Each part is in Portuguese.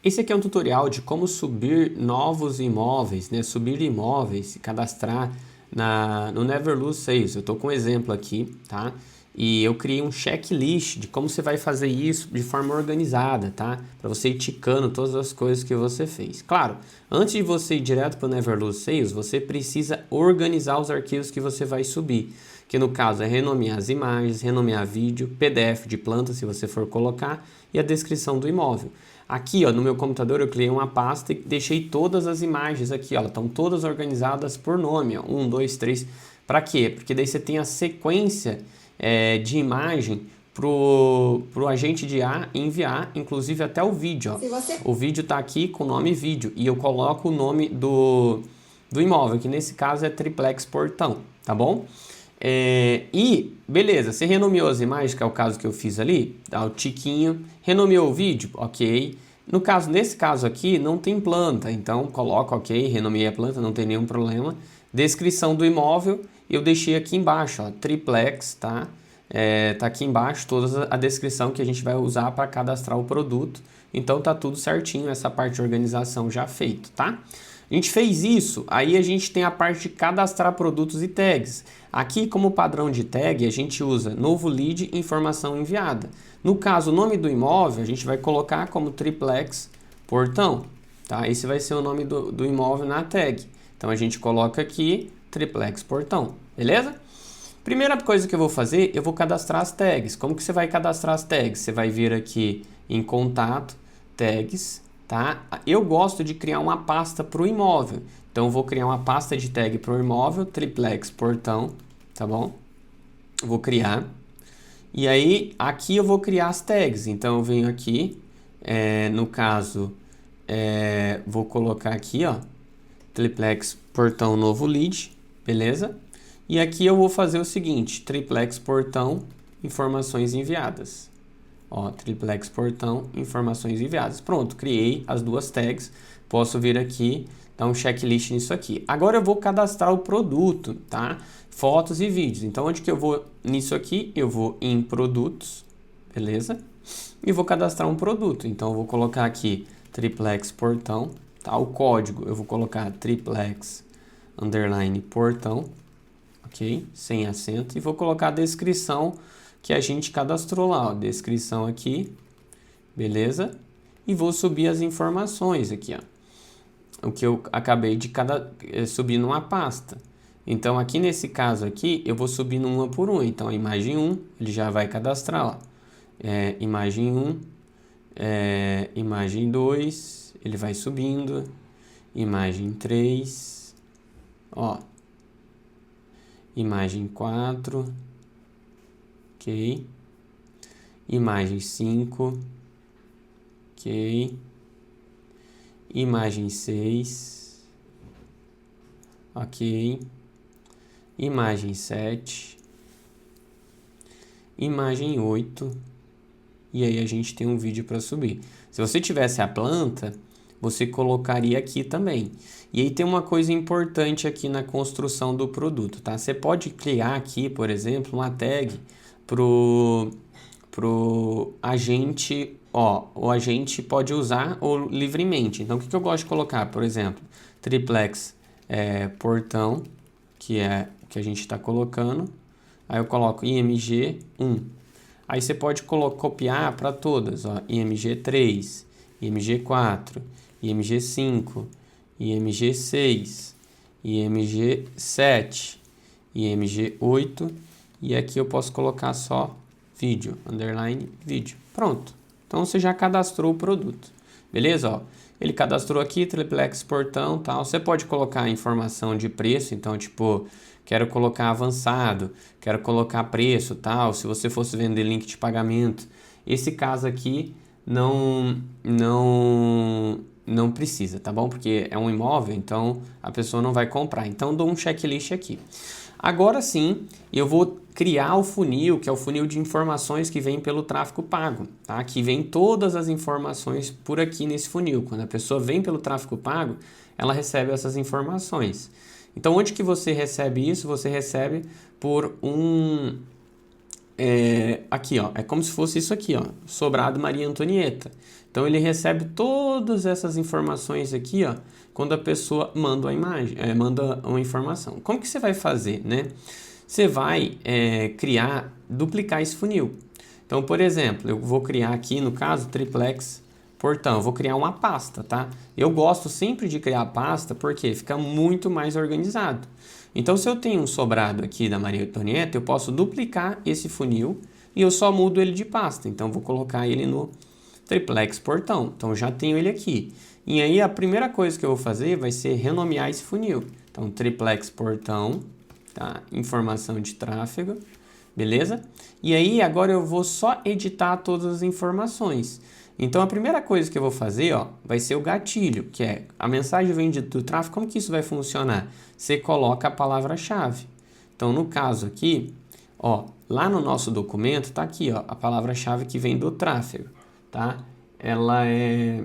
Esse aqui é um tutorial de como subir novos imóveis, né? Subir imóveis e cadastrar no Never Lose Sales. Eu estou com um exemplo aqui, tá? E eu criei um checklist de como você vai fazer isso de forma organizada, tá? Para você ir ticando todas as coisas que você fez. Claro, antes de você ir direto para o Never Lose Sales, você precisa organizar os arquivos que você vai subir. Que no caso é renomear as imagens, renomear vídeo, PDF de planta se você for colocar e a descrição do imóvel. Aqui, ó, no meu computador eu criei uma pasta e deixei todas as imagens aqui, ó, estão todas organizadas por nome, ó, 1, 2, 3. Para quê? Porque daí você tem a sequência de imagem pro agente de IA enviar, inclusive até o vídeo, ó. O vídeo tá aqui com o nome vídeo e eu coloco o nome do imóvel, que nesse caso é Triplex Portão, tá bom? E beleza, você renomeou as imagens, que é o caso que eu fiz ali, dá o tiquinho, renomeou o vídeo, ok. Nesse caso aqui, não tem planta, então coloca ok, renomeei a planta, não tem nenhum problema. Descrição do imóvel, eu deixei aqui embaixo, ó, triplex, tá? Tá aqui embaixo toda a descrição que a gente vai usar para cadastrar o produto. Então tá tudo certinho, essa parte de organização já feito, tá? A gente fez isso, aí a gente tem a parte de cadastrar produtos e tags. Aqui, como padrão de tag, a gente usa novo lead, informação enviada. No caso, o nome do imóvel, a gente vai colocar como Triplex Portão, tá? Esse vai ser o nome do imóvel na tag. Então, a gente coloca aqui Triplex Portão, beleza? Primeira coisa que eu vou fazer, eu vou cadastrar as tags. Como que você vai cadastrar as tags? Você vai vir aqui em contato, tags, tá? Eu gosto de criar uma pasta para o imóvel. Então, eu vou criar uma pasta de tag para o imóvel, Triplex Portão, tá bom? Vou criar. E aí, aqui eu vou criar as tags. Então, eu venho aqui, no caso, vou colocar aqui, ó, Triplex Portão Novo Lead, beleza? E aqui eu vou fazer o seguinte, Triplex Portão Informações Enviadas. Ó, Triplex Portão Informações Enviadas. Pronto, criei as duas tags. Posso vir aqui, dar um checklist nisso aqui. Agora eu vou cadastrar o produto, tá? Fotos e vídeos. Então, onde que eu vou nisso aqui? Eu vou em produtos, beleza? E vou cadastrar um produto. Então, eu vou colocar aqui Triplex Portão, tá? O código eu vou colocar Triplex _ Portão, ok? Sem acento. E vou colocar a descrição que a gente cadastrou lá, ó. Descrição aqui, beleza? E vou subir as informações aqui, ó. O que eu acabei de subir numa pasta. Então, aqui nesse caso aqui, eu vou subir uma por uma. Então, a imagem 1, ele já vai cadastrar, ó. Imagem 1, imagem 2, ele vai subindo. Imagem 3, ó. Imagem 4, ok. Imagem 5, ok. Imagem 6, ok. Imagem 7, imagem 8, e aí a gente tem um vídeo para subir. Se você tivesse a planta, você colocaria aqui também. E aí tem uma coisa importante aqui na construção do produto, tá? Você pode criar aqui, por exemplo, uma tag pro agente, ó, o agente pode usar ou livremente. Então, o que eu gosto de colocar? Por exemplo, Triplex Portão, que é o que a gente está colocando. Aí eu coloco IMG 1. Aí você pode copiar para todas, ó, IMG 3, IMG 4, IMG 5, IMG 6, IMG 7, IMG 8, e aqui eu posso colocar só vídeo, underline vídeo. Pronto. Então você já cadastrou o produto. Beleza? Ó, ele cadastrou aqui, Triplex Portão, tal. Você pode colocar a informação de preço, então tipo, quero colocar avançado, quero colocar preço, tal. Se você fosse vender link de pagamento. Esse caso aqui não precisa, tá bom? Porque é um imóvel, então a pessoa não vai comprar. Então dou um checklist aqui. Agora sim, eu vou criar o funil, que é o funil de informações que vem pelo tráfego pago, tá? Que vem todas as informações por aqui nesse funil. Quando a pessoa vem pelo tráfego pago, ela recebe essas informações. Então, onde que você recebe isso? Você recebe por aqui, ó, é como se fosse isso aqui, ó, sobrado Maria Antonieta. Então ele recebe todas essas informações aqui, ó, quando a pessoa manda uma imagem, manda uma informação. Como que você vai fazer, né? Você vai duplicar esse funil. Então, por exemplo, eu vou criar aqui, no caso, triplex portão. Eu vou criar uma pasta, tá? Eu gosto sempre de criar pasta porque fica muito mais organizado. Então, se eu tenho um sobrado aqui da Maria Antonieta, eu posso duplicar esse funil e eu só mudo ele de pasta. Então, vou colocar ele no triplex portão. Então, já tenho ele aqui. E aí, a primeira coisa que eu vou fazer vai ser renomear esse funil. Então, triplex portão, tá? Informação de tráfego, beleza? E aí, agora eu vou só editar todas as informações. Então, a primeira coisa que eu vou fazer, ó, vai ser o gatilho, que é a mensagem vem do tráfego. Como que isso vai funcionar? Você coloca a palavra-chave. Então, no caso aqui, ó, lá no nosso documento, tá aqui, ó, a palavra-chave que vem do tráfego, tá? Ela é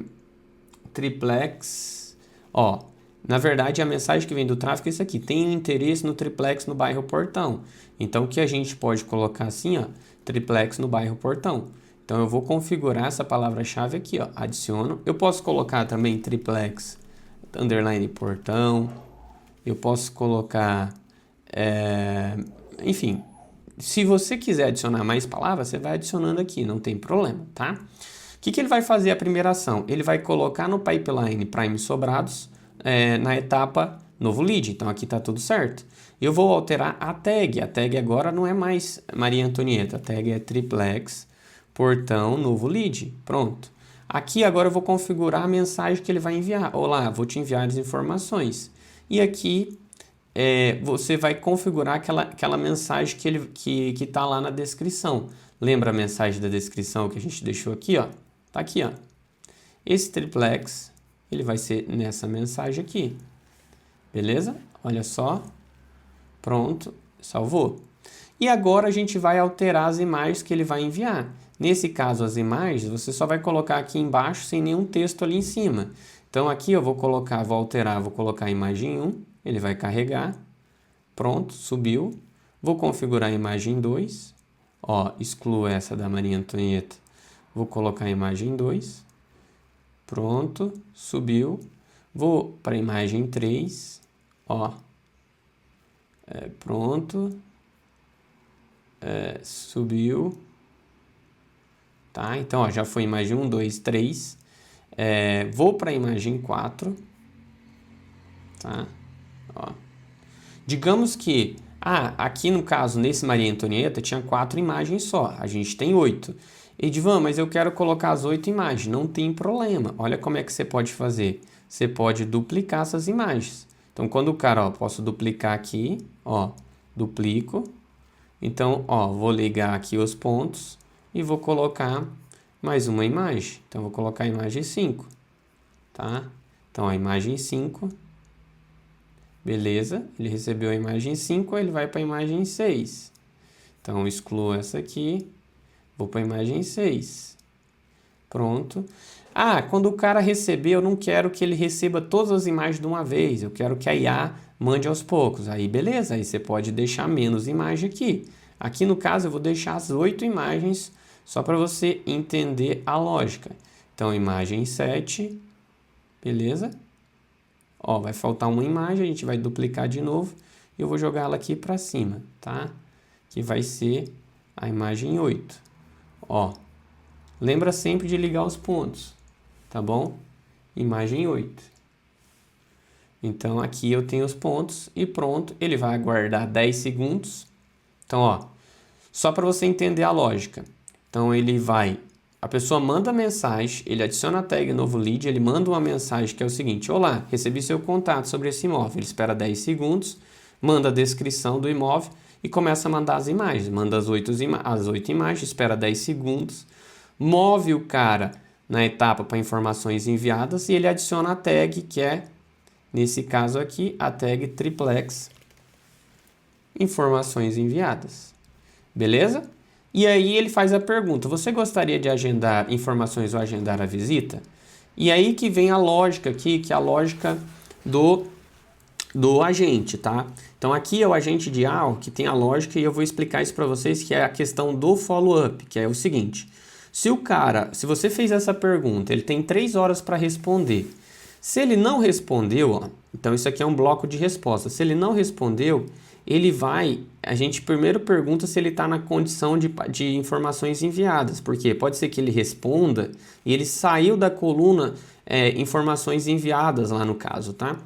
triplex, ó, na verdade a mensagem que vem do tráfego é isso aqui, tem interesse no triplex no bairro Portão. Então, o que a gente pode colocar assim, ó, triplex no bairro Portão. Então, eu vou configurar essa palavra-chave aqui, ó, adiciono. Eu posso colocar também triplex, underline portão. Eu posso colocar, enfim, se você quiser adicionar mais palavras, você vai adicionando aqui, não tem problema, tá? O que ele vai fazer a primeira ação? Ele vai colocar no pipeline Prime Sobrados na etapa novo lead. Então, aqui está tudo certo. Eu vou alterar a tag. A tag agora não é mais Maria Antonieta. A tag é triplex portão novo lead. Pronto. Aqui agora eu vou configurar a mensagem que ele vai enviar. Olá, vou te enviar as informações. E aqui você vai configurar aquela mensagem que está lá na descrição. Lembra a mensagem da descrição que a gente deixou aqui, ó? Tá aqui, ó. Esse triplex, ele vai ser nessa mensagem aqui. Beleza? Olha só. Pronto. Salvou. E agora a gente vai alterar as imagens que ele vai enviar. Nesse caso, as imagens, você só vai colocar aqui embaixo sem nenhum texto ali em cima. Então, aqui eu vou alterar, vou colocar a imagem 1. Ele vai carregar. Pronto, subiu. Vou configurar a imagem 2. Ó, excluo essa da Maria Antonieta. Vou colocar a imagem 2. Pronto, subiu. Vou para a imagem 3. Ó. Pronto. Subiu. Tá? Então, ó, já foi imagem 1, 2, 3. Vou para a imagem 4. Tá? Ó. Digamos que, aqui no caso, nesse Maria Antonieta, tinha 4 imagens só. A gente tem 8. Edivan, mas eu quero colocar as 8 imagens. Não tem problema. Olha como é que você pode fazer. Você pode duplicar essas imagens. Então, quando o cara, ó, posso duplicar aqui, ó, duplico. Então, ó, vou ligar aqui os pontos e vou colocar mais uma imagem. Então, vou colocar a imagem 5, tá? Então, a imagem 5, beleza, ele recebeu a imagem 5, ele vai para a imagem 6. Então, excluo essa aqui, vou para a imagem 6. Pronto. Quando o cara receber, eu não quero que ele receba todas as imagens de uma vez, eu quero que a IA mande aos poucos. Aí, beleza, aí você pode deixar menos imagem aqui. Aqui, no caso, eu vou deixar as 8 imagens só para você entender a lógica. Então, imagem 7, beleza? Ó, vai faltar uma imagem, a gente vai duplicar de novo e eu vou jogar ela aqui para cima, tá? Que vai ser a imagem 8. Ó, lembra sempre de ligar os pontos, tá bom? Imagem 8. Então, aqui eu tenho os pontos e pronto, ele vai aguardar 10 segundos. Então, ó, só para você entender a lógica. Então, a pessoa manda a mensagem, ele adiciona a tag novo lead, ele manda uma mensagem que é o seguinte: olá, recebi seu contato sobre esse imóvel. Ele espera 10 segundos, manda a descrição do imóvel e começa a mandar as imagens. Manda as 8 imagens, espera 10 segundos, move o cara na etapa para informações enviadas e ele adiciona a tag que é, nesse caso aqui, a tag triplex informações enviadas. Beleza? E aí ele faz a pergunta: você gostaria de agendar informações ou agendar a visita? E aí que vem a lógica aqui, que é a lógica do do agente, tá? Então aqui é o agente de A, que tem a lógica, e eu vou explicar isso para vocês, que é a questão do follow-up, que é o seguinte: se você fez essa pergunta, ele tem 3 horas para responder. Se ele não respondeu, ó, então isso aqui é um bloco de resposta. Se ele não respondeu, a gente primeiro pergunta se ele está na condição de informações enviadas, porque pode ser que ele responda e ele saiu da coluna informações enviadas lá no caso, tá?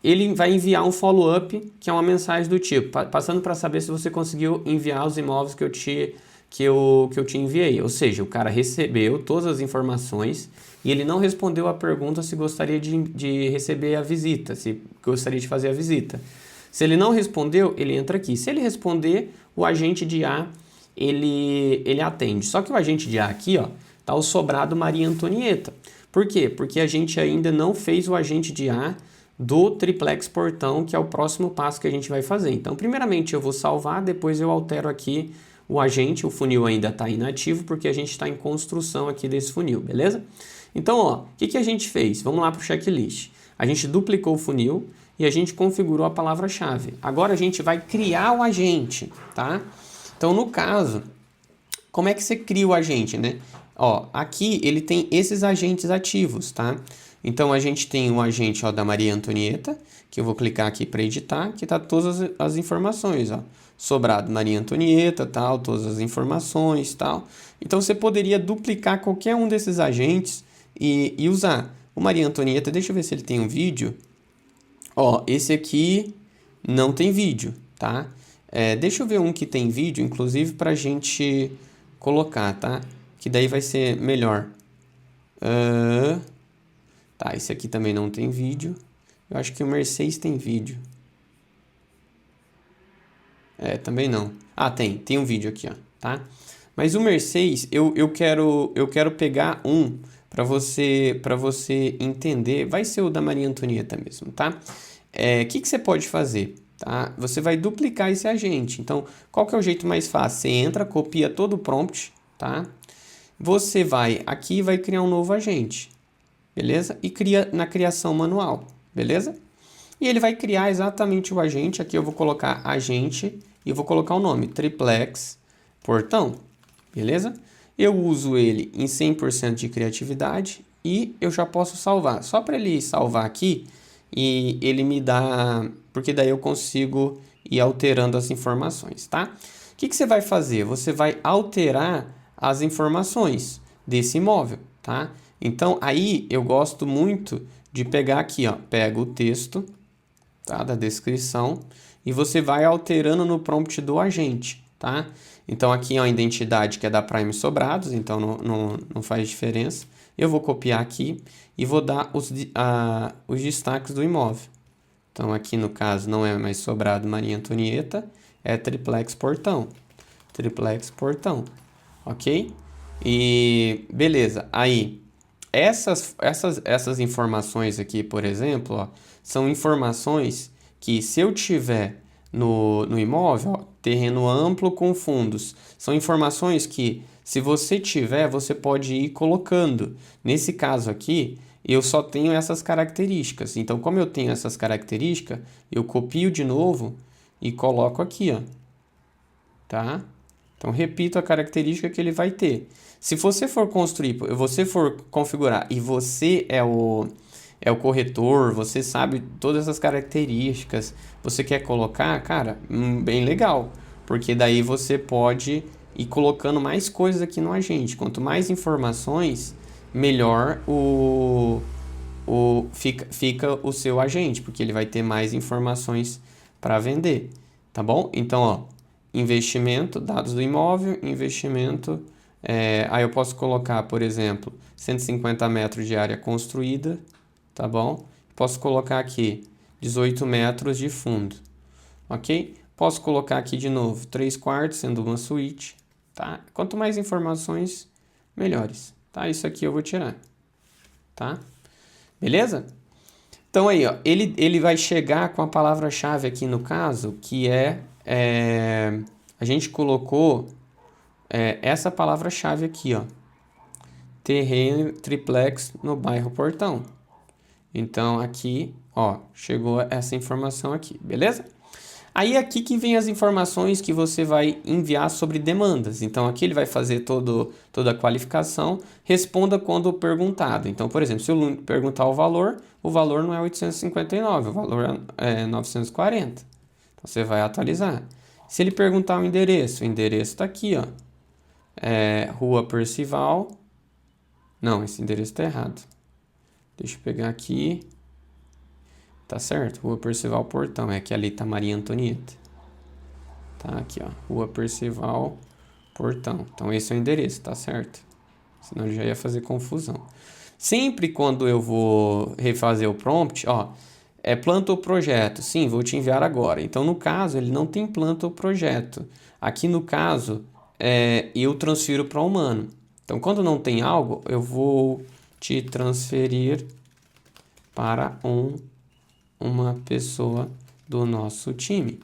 Ele vai enviar um follow-up, que é uma mensagem do tipo, passando para saber se você conseguiu enviar os imóveis que eu te enviei. Ou seja, o cara recebeu todas as informações e ele não respondeu a pergunta se gostaria de receber a visita, se gostaria de fazer a visita. Se ele não respondeu, ele entra aqui. Se ele responder, o agente de A, ele atende. Só que o agente de A aqui, ó, tá o sobrado Maria Antonieta. Por quê? Porque a gente ainda não fez o agente de A do triplex portão, que é o próximo passo que a gente vai fazer. Então, primeiramente eu vou salvar, depois eu altero aqui o agente, o funil ainda está inativo, porque a gente está em construção aqui desse funil, beleza? Então, ó, o que a gente fez? Vamos lá para o checklist. A gente duplicou o funil e a gente configurou a palavra-chave. Agora a gente vai criar o agente, tá? Então, no caso, como é que você cria o agente, né? Ó, aqui ele tem esses agentes ativos, tá? Então, a gente tem o agente, ó, da Maria Antonieta, que eu vou clicar aqui para editar, que tá todas as informações, ó. Sobrado Maria Antonieta, tal, todas as informações, tal. Então, você poderia duplicar qualquer um desses agentes e usar. O Maria Antonieta, deixa eu ver se ele tem um vídeo. Ó, esse aqui não tem vídeo, tá? Deixa eu ver um que tem vídeo, inclusive, pra gente colocar, tá? Que daí vai ser melhor. Tá, esse aqui também não tem vídeo. Eu acho que o Mercedes tem vídeo. Também não. Ah, tem um vídeo aqui, ó, tá? Mas o Mercedes, eu quero pegar um para você entender. Vai ser o da Maria Antonieta mesmo, tá? Que você pode fazer, tá? Você vai duplicar esse agente. Então, qual que é o jeito mais fácil? Você entra, copia todo o prompt, tá? Você vai aqui e vai criar um novo agente, beleza? E cria na criação manual, beleza? E ele vai criar exatamente o agente. Aqui eu vou colocar agente e vou colocar o nome, triplex portão, beleza? Eu uso ele em 100% de criatividade e eu já posso salvar. Só para ele salvar aqui e ele me dá, porque daí eu consigo ir alterando as informações, tá? O que você vai fazer? Você vai alterar as informações desse imóvel, tá? Então, aí eu gosto muito de pegar aqui, ó, pega o texto, tá, da descrição e você vai alterando no prompt do agente, tá? Então, aqui é a identidade que é da Prime Sobrados, então não faz diferença. Eu vou copiar aqui e vou dar os destaques do imóvel. Então, aqui no caso não é mais Sobrado Maria Antonieta, é triplex portão. Triplex portão, ok? E beleza, aí essas informações aqui, por exemplo, ó, são informações que se eu tiver no imóvel, ó, terreno amplo com fundos, são informações que se você tiver, você pode ir colocando. Nesse caso aqui, eu só tenho essas características. Então, como eu tenho essas características, eu copio de novo e coloco aqui, ó. Tá? Então, repito a característica que ele vai ter. Se você for construir, você for configurar e você é o corretor, você sabe todas as características, você quer colocar, cara, bem legal. Porque daí você pode ir colocando mais coisas aqui no agente. Quanto mais informações, melhor fica o seu agente, porque ele vai ter mais informações para vender, tá bom? Então, ó, investimento, dados do imóvel, investimento, aí eu posso colocar, por exemplo, 150 metros de área construída, tá bom? Posso colocar aqui 18 metros de fundo, ok? Posso colocar aqui de novo 3 quartos, sendo uma suíte, tá? Quanto mais informações, melhores, tá? Isso aqui eu vou tirar, tá? Beleza? Então aí, ó, ele vai chegar com a palavra-chave aqui no caso, que a gente colocou essa palavra-chave aqui, ó, terreno triplex no bairro Portão. Então, aqui, ó, chegou essa informação aqui, beleza? Aí aqui que vem as informações que você vai enviar sobre demandas. Então aqui ele vai fazer toda a qualificação, responda quando perguntado. Então, por exemplo, se eu perguntar o valor não é 859, o valor é 940. Então você vai atualizar. Se ele perguntar o endereço está aqui, ó. Rua Percival. Não, esse endereço está errado. Deixa eu pegar aqui. Tá certo? Rua Percival Portão. É que ali tá Maria Antonieta. Tá aqui, ó. Rua Percival Portão. Então esse é o endereço, tá certo? Senão ele já ia fazer confusão. Sempre quando eu vou refazer o prompt, ó, planta ou projeto. Sim, vou te enviar agora. Então no caso, ele não tem planta ou projeto. Aqui no caso, eu transfiro para humano. Então quando não tem algo, eu vou te transferir para uma pessoa do nosso time.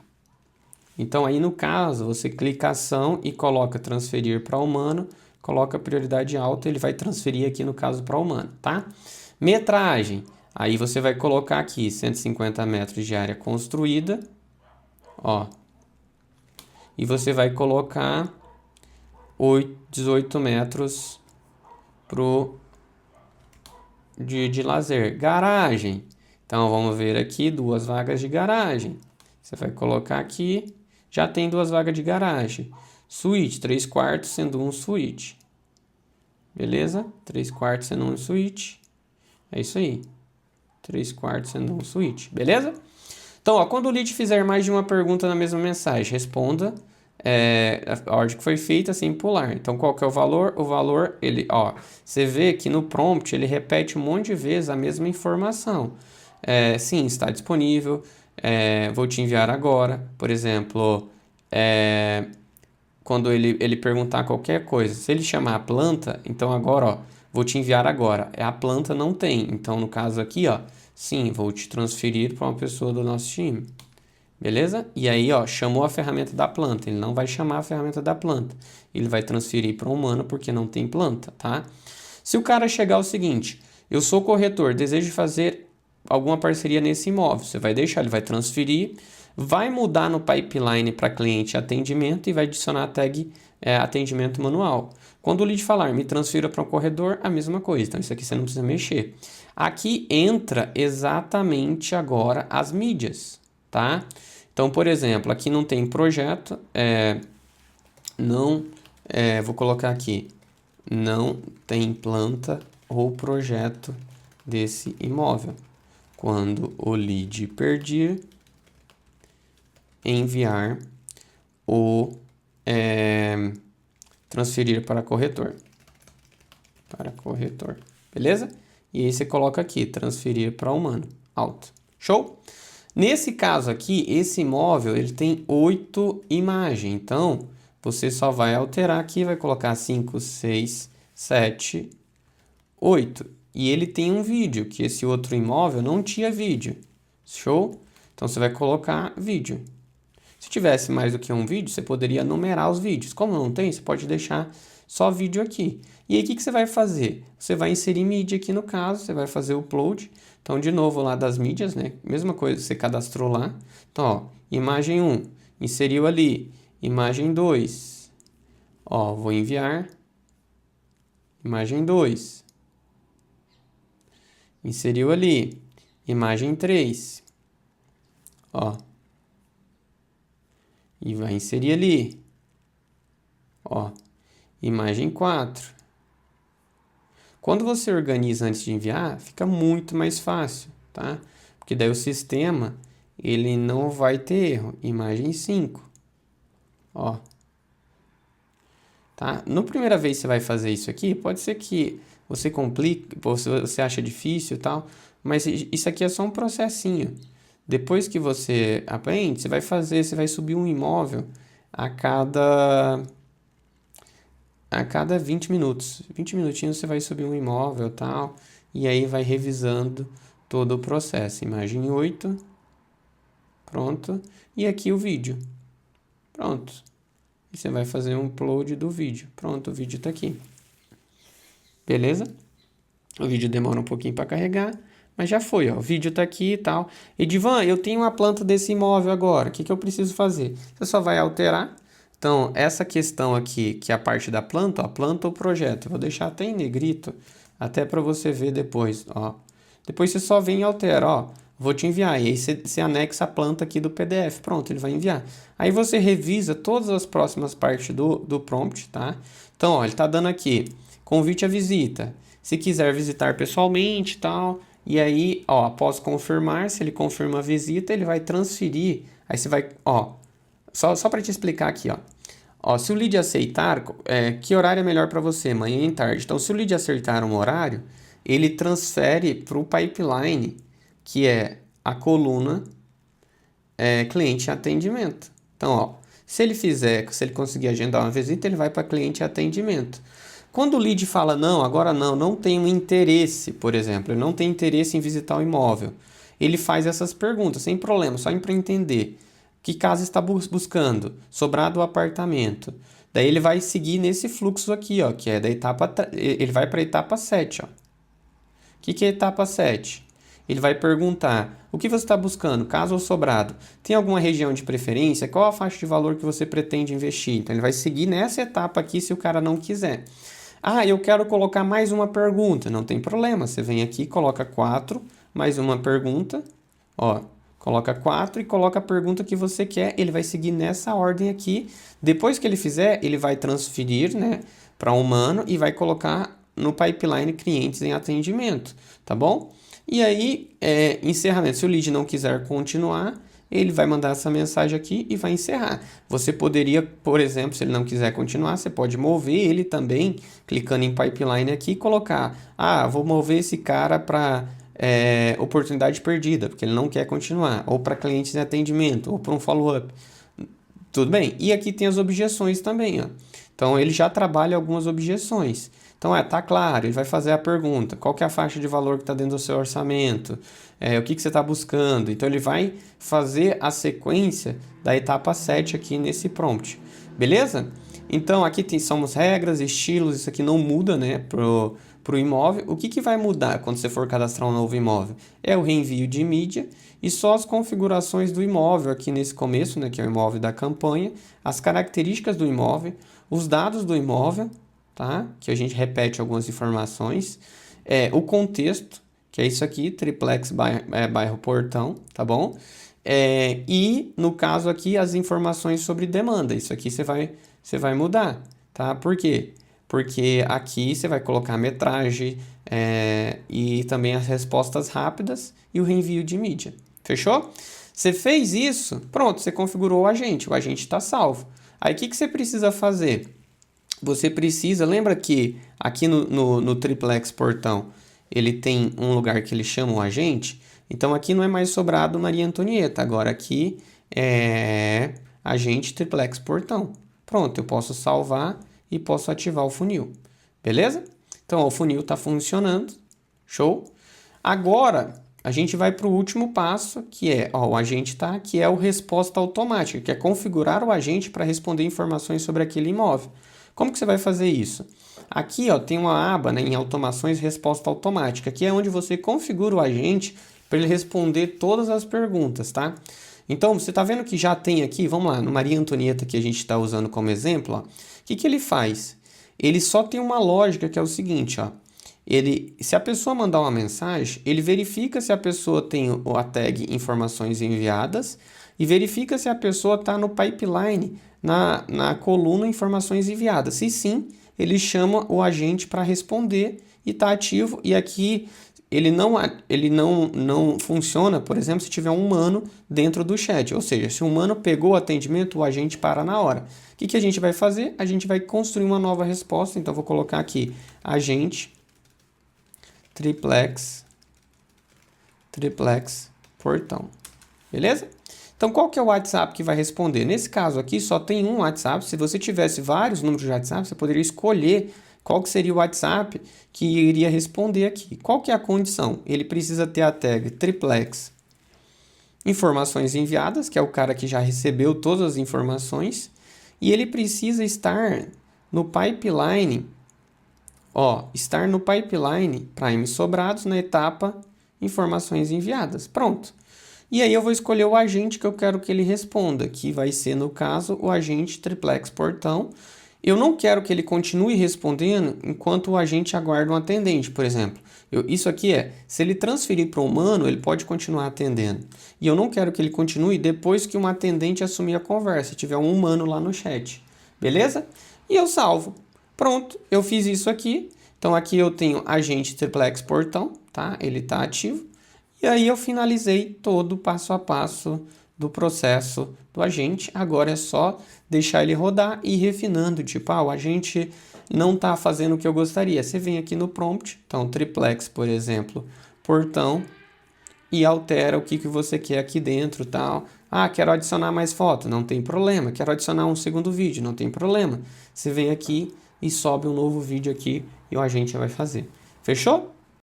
Então aí no caso, você clica ação e coloca transferir para humano, coloca prioridade alta, ele vai transferir aqui no caso para humano, tá? Metragem, aí você vai colocar aqui 150 metros de área construída, ó. E você vai colocar 18 metros de lazer. Garagem, então vamos ver aqui 2 vagas de garagem. Você vai colocar aqui, já tem 2 vagas de garagem. Suíte, 3/4 sendo um suíte. Beleza? 3/4 sendo um suíte. É isso aí. 3/4 sendo um suíte. Beleza? Então, ó, quando o lead fizer mais de uma pergunta na mesma mensagem, responda a ordem que foi feita sem pular. Então, qual que é o valor? O valor, ele, ó, você vê que no prompt ele repete um monte de vezes a mesma informação. Sim, está disponível. Vou te enviar agora. Por exemplo, quando ele perguntar qualquer coisa, se ele chamar a planta, então agora, ó, vou te enviar agora. A planta não tem. Então, no caso aqui, ó, sim, vou te transferir para uma pessoa do nosso time. Beleza? E aí, ó, chamou a ferramenta da planta. Ele não vai chamar a ferramenta da planta. Ele vai transferir para o humano porque não tem planta, tá? Se o cara chegar ao seguinte, eu sou corretor, desejo fazer alguma parceria nesse imóvel. Você vai deixar, ele vai transferir, vai mudar no pipeline para cliente atendimento e vai adicionar a tag atendimento manual. Quando o lead falar, me transfira para um corredor, a mesma coisa. Então, isso aqui você não precisa mexer. Aqui entra exatamente agora as mídias, tá? Então, por exemplo, aqui não tem projeto, vou colocar aqui, não tem planta ou projeto desse imóvel. Quando o lead pedir, enviar ou transferir para corretor. Beleza? E aí você coloca aqui, transferir para humano. Alto. Show? Nesse caso aqui, esse imóvel, ele tem 8 imagens. Então, você só vai alterar aqui, vai colocar 5, 6, 7, 8. E ele tem um vídeo, que esse outro imóvel não tinha vídeo. Show? Então, você vai colocar vídeo. Se tivesse mais do que um vídeo, você poderia numerar os vídeos. Como não tem, você pode deixar só vídeo aqui. E aí, o que você vai fazer? Você vai inserir mídia aqui no caso, você vai fazer o upload. Então, de novo, lá das mídias, né? Mesma coisa, você cadastrou lá. Então, ó, imagem 1, inseriu ali. Imagem 2, ó, vou enviar. Imagem 2, inseriu ali. Imagem 3, ó. E vai inserir ali, ó, imagem 4. Quando você organiza antes de enviar, fica muito mais fácil, tá? Porque daí o sistema, ele não vai ter erro. Imagem 5, ó. Tá? Na primeira vez que você vai fazer isso aqui, pode ser que você complique, você acha difícil e tal, mas isso aqui é só um processinho. Depois que você aprende, você vai subir um imóvel a cada 20 minutos. 20 minutinhos você vai subir um imóvel e tal, e aí vai revisando todo o processo. Imagem 8, pronto, e aqui o vídeo. Pronto. E você vai fazer um upload do vídeo. Pronto, o vídeo está aqui. Beleza? O vídeo demora um pouquinho para carregar, Mas já foi, ó, o vídeo tá aqui e tal. Edivan, eu tenho uma planta desse imóvel agora, o que que eu preciso fazer? Você só vai alterar. Então, essa questão aqui, que é a parte da planta, ó, planta ou projeto, eu vou deixar até em negrito, até para você ver depois, ó. Depois você só vem e altera, ó. Vou te enviar. E aí você anexa a planta aqui do PDF. Pronto, ele vai enviar. Aí você revisa todas as próximas partes do prompt, tá? Então, ó, ele tá dando aqui, convite à visita. Se quiser visitar pessoalmente e tal. E aí, ó, após confirmar, se ele confirma a visita, ele vai transferir. Aí você vai, ó, só para te explicar aqui, ó. Ó, se o lead aceitar, que horário é melhor para você? Manhã e tarde. Então, se o lead aceitar um horário, ele transfere para o pipeline, que é a coluna cliente e atendimento. Então, ó, se ele conseguir agendar uma visita, ele vai para cliente e atendimento. Quando o lead fala não, agora não tenho interesse, por exemplo, ele não tem interesse em visitar o imóvel, ele faz essas perguntas sem problema, só para entender. Que casa está buscando? Sobrado ou apartamento? Daí ele vai seguir nesse fluxo aqui, ó, que é da etapa... Ele vai para a etapa 7, ó. O que é a etapa 7? Ele vai perguntar, o que você está buscando, casa ou sobrado? Tem alguma região de preferência? Qual a faixa de valor que você pretende investir? Então ele vai seguir nessa etapa aqui se o cara não quiser. Ah, eu quero colocar mais uma pergunta. Não tem problema, você vem aqui, coloca 4, mais uma pergunta, ó. Coloca 4 e coloca a pergunta que você quer. Ele vai seguir nessa ordem aqui. Depois que ele fizer, ele vai transferir, né, para humano e vai colocar no pipeline clientes em atendimento, tá bom? E aí, encerramento. Se o lead não quiser continuar, ele vai mandar essa mensagem aqui e vai encerrar. Você poderia, por exemplo, se ele não quiser continuar, você pode mover ele também, clicando em pipeline aqui e colocar, vou mover esse cara para... oportunidade perdida, porque ele não quer continuar, ou para clientes em atendimento, ou para um follow-up. Tudo bem? E aqui tem as objeções também, ó. Então, ele já trabalha algumas objeções. Então, tá claro, ele vai fazer a pergunta, qual que é a faixa de valor que está dentro do seu orçamento? O que você está buscando? Então, ele vai fazer a sequência da etapa 7 aqui nesse prompt. Beleza? Então, aqui somos regras, estilos, isso aqui não muda, né, para o imóvel. O que vai mudar quando você for cadastrar um novo imóvel? É o reenvio de mídia e só as configurações do imóvel aqui nesse começo, né, que é o imóvel da campanha, as características do imóvel, os dados do imóvel, tá? Que a gente repete algumas informações, o contexto, que é isso aqui, triplex bairro Portão, tá bom? E no caso aqui as informações sobre demanda, isso aqui você vai mudar, tá? Por quê? Porque aqui você vai colocar a metragem e também as respostas rápidas e o reenvio de mídia. Fechou? Você fez isso, pronto, você configurou o agente está salvo. Aí o que você precisa fazer? Você precisa, lembra que aqui no triplex portão ele tem um lugar que ele chama o agente? Então aqui não é mais sobrado Maria Antonieta, agora aqui é agente triplex portão. Pronto, eu posso salvar e posso ativar o funil, beleza? Então, ó, o funil está funcionando, show? Agora, a gente vai para o último passo, que é, ó, o agente tá, que é o resposta automática, que é configurar o agente para responder informações sobre aquele imóvel. Como que você vai fazer isso? Aqui, ó, tem uma aba, né, em automações resposta automática, que é onde você configura o agente para ele responder todas as perguntas, tá? Então, você está vendo que já tem aqui, vamos lá, no Maria Antonieta que a gente está usando como exemplo, ó, o que ele faz? Ele só tem uma lógica que é o seguinte, ó, se a pessoa mandar uma mensagem, ele verifica se a pessoa tem a tag informações enviadas e verifica se a pessoa está no pipeline, na coluna informações enviadas. Se sim, ele chama o agente para responder e está ativo. E aqui ele não funciona, por exemplo, se tiver um humano dentro do chat. Ou seja, se o humano pegou o atendimento, o agente para na hora. O que a gente vai fazer? A gente vai construir uma nova resposta. Então, vou colocar aqui agente triplex portão. Beleza? Então, qual que é o WhatsApp que vai responder? Nesse caso aqui, só tem um WhatsApp. Se você tivesse vários números de WhatsApp, você poderia escolher qual que seria o WhatsApp que iria responder aqui. Qual que é a condição? Ele precisa ter a tag triplex informações enviadas, que é o cara que já recebeu todas as informações, e ele precisa estar no pipeline, ó, estar no pipeline Prime Sobrados na etapa informações enviadas. Pronto. E aí eu vou escolher o agente que eu quero que ele responda, que vai ser, no caso, o agente triplex portão. Eu não quero que ele continue respondendo enquanto o agente aguarda um atendente, por exemplo. Isso aqui se ele transferir para o humano, ele pode continuar atendendo. E eu não quero que ele continue depois que um atendente assumir a conversa, se tiver um humano lá no chat. Beleza? E eu salvo. Pronto, eu fiz isso aqui. Então aqui eu tenho agente triplex portão, tá? Ele está ativo. E aí eu finalizei todo o passo a passo do processo do agente. Agora é só deixar ele rodar e ir refinando. Tipo, o agente não está fazendo o que eu gostaria. Você vem aqui no prompt, então triplex, por exemplo, portão, e altera o que você quer aqui dentro, tal. Quero adicionar mais foto, não tem problema. Quero adicionar um segundo vídeo, não tem problema. Você vem aqui e sobe um novo vídeo aqui e o agente vai fazer. Fechou?